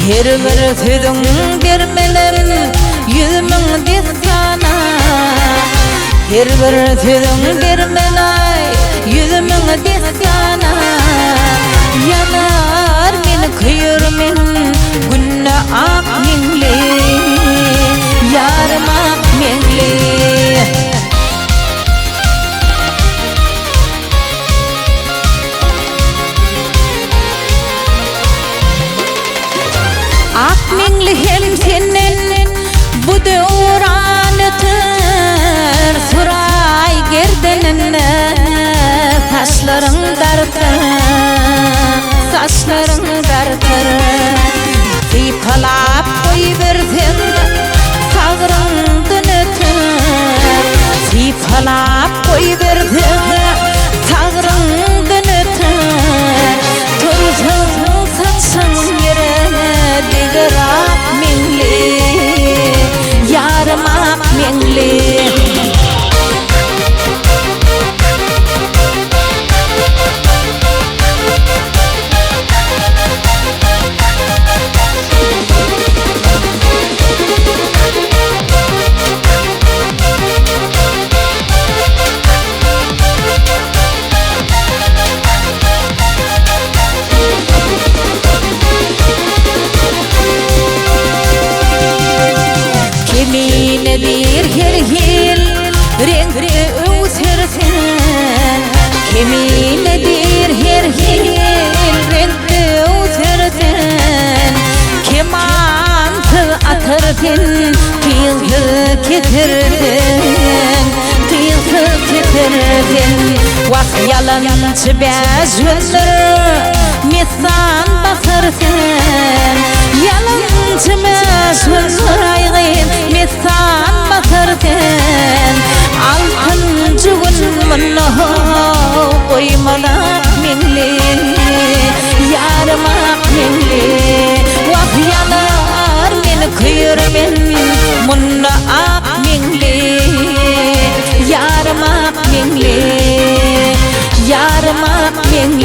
Her bir tüdün dermelem yüzümün destana. Her bir tüdün dermelay yüzümün destana. Yanar men kıyır men günne ak menli yarım ak menli. Hem senin bu devranıtır suray gerdenine saçların dartır, saçların dartır. Sipalap koyuversen sağırın mingle. Kimine dir her renkli özersen, kimine dir her renkli özersen, kemantı atırdın, kıyıldı getirdin, kıyıldı getirdin. Vak yalancı bezgünler, mesan basırsın, yalancı bezgünler aygın, mesan basırsın. Altıncı gün mınna koymalar mingle, yarmak mingle. Vak yalar meni kıyırmen, mınna ak mingle, yarmak mingle, yarmak mingle.